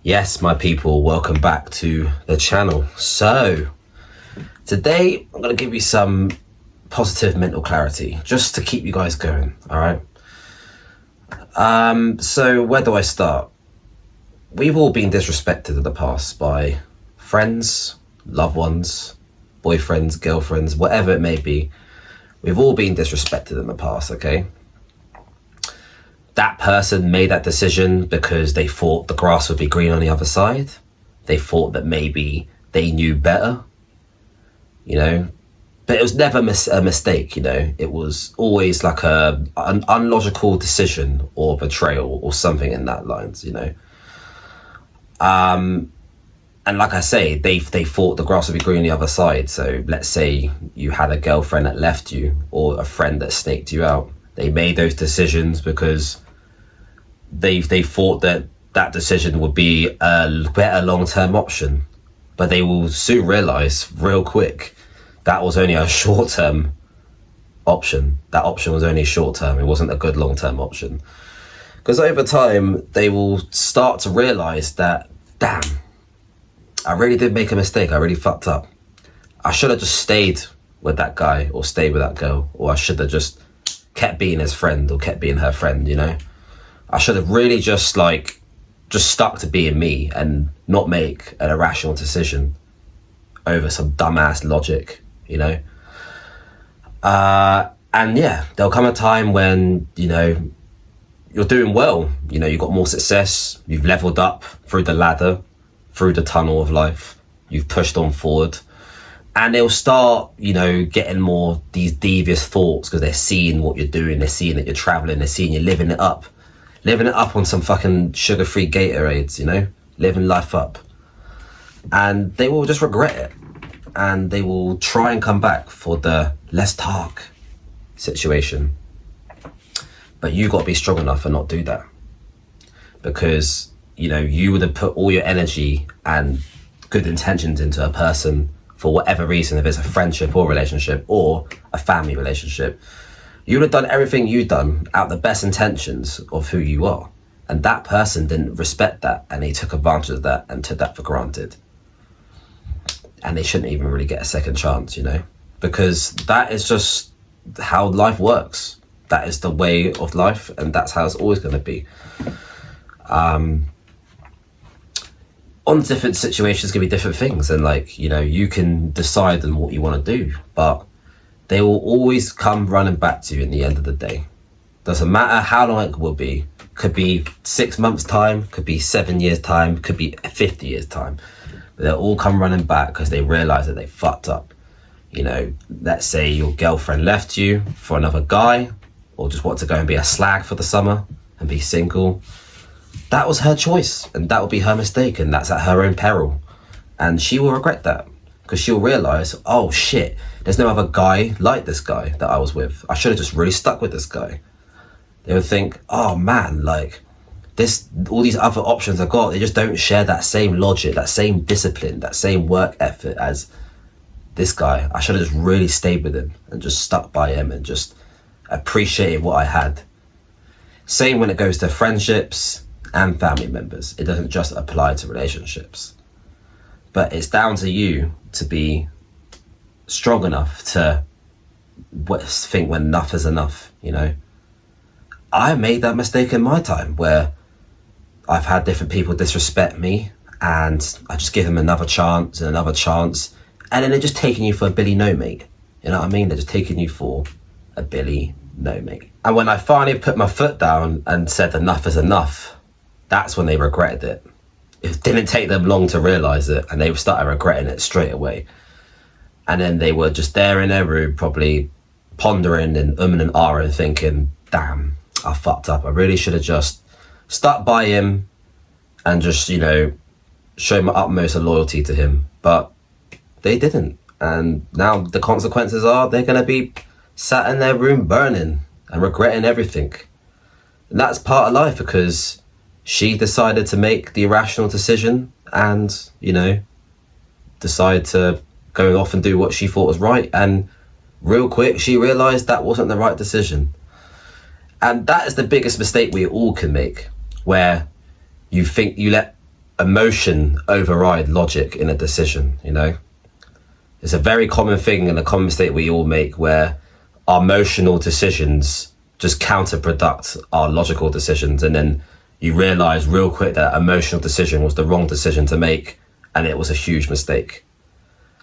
Yes, my people, welcome back to the channel. So, today I'm going to give you some positive mental clarity just to keep you guys going, all right? So where do I start? We've all been disrespected in the past by friends, loved ones, boyfriends, girlfriends, whatever it may be. We've all been disrespected in the past, okay? That person made that decision because they thought the grass would be green on the other side. They thought that maybe they knew better, but it was never a mistake, It was always like an unlogical decision or betrayal or something in that lines, And like I say, they thought the grass would be green on the other side. So let's say you had a girlfriend that left you or a friend that snaked you out. They made those decisions because they thought that decision would be a better long-term option. But they will soon realize real quick that was only a short-term option. That option was only short-term. It wasn't a good long-term option. Because over time, they will start to realize that, damn, I really did make a mistake. I really fucked up. I should have just stayed with that guy or stayed with that girl, or I should have just kept being his friend or kept being her friend, I should have really just stuck to being me and not make an irrational decision over some dumbass logic, And yeah, there'll come a time when, you're doing well, you've got more success, you've leveled up through the ladder, through the tunnel of life, you've pushed on forward. And they'll start, getting more these devious thoughts because they're seeing what you're doing. They're seeing that you're traveling. They're seeing you living it up on some fucking sugar-free Gatorades, living life up. And they will just regret it. And they will try and come back for the let's talk situation. But you got to be strong enough and not do that. Because, you would have put all your energy and good intentions into a person for whatever reason, if it's a friendship or relationship or a family relationship, you would have done everything you've done out the best intentions of who you are. And that person didn't respect that, and they took advantage of that and took that for granted. And they shouldn't even really get a second chance, because that is just how life works. That is the way of life, and that's how it's always going to be. On different situations can be different things, and you can decide on what you want to do, but they will always come running back to you in the end of the day. Doesn't matter how long it will be. Could be 6 months time, could be 7 years time, could be 50 years time, but they'll all come running back because they realize that they fucked up. Let's say your girlfriend left you for another guy, or just want to go and be a slag for the summer and be single. That was her choice, and that will be her mistake, and that's at her own peril. And she will regret that, because she'll realize, oh shit, there's no other guy like this guy that I was with. I should have just really stuck with this guy. They would think, oh man, all these other options I got, they just don't share that same logic, that same discipline, that same work effort as this guy. I should have just really stayed with him and just stuck by him and just appreciated what I had. Same when it goes to friendships and family members. It doesn't just apply to relationships. But it's down to you to be strong enough to think when enough is enough, I made that mistake in my time where I've had different people disrespect me, and I just give them another chance and another chance, and then they're just taking you for a Billy no mate. You know what I mean? They're just taking you for a Billy no mate. And when I finally put my foot down and said enough is enough, that's when they regretted it. It didn't take them long to realize it, and they started regretting it straight away. And then they were just there in their room, probably pondering and and ahhing, thinking, damn, I fucked up. I really should have just stuck by him and just, show my utmost of loyalty to him. But they didn't. And now the consequences are they're going to be sat in their room burning and regretting everything. And that's part of life, because she decided to make the irrational decision and, decide to go off and do what she thought was right. And real quick, she realized that wasn't the right decision. And that is the biggest mistake we all can make, where you think you let emotion override logic in a decision, you know? It's a very common thing and a common mistake we all make, where our emotional decisions just counterproduct our logical decisions, and then you realize real quick that emotional decision was the wrong decision to make, and it was a huge mistake.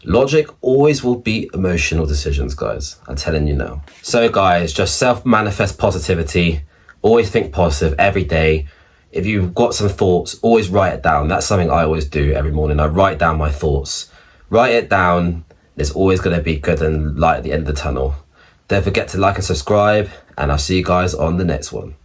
Logic always will beat emotional decisions, guys. I'm telling you now. So guys, just self-manifest positivity. Always think positive every day. If you've got some thoughts, always write it down. That's something I always do every morning. I write down my thoughts. Write it down. There's always going to be good and light at the end of the tunnel. Don't forget to like and subscribe, and I'll see you guys on the next one.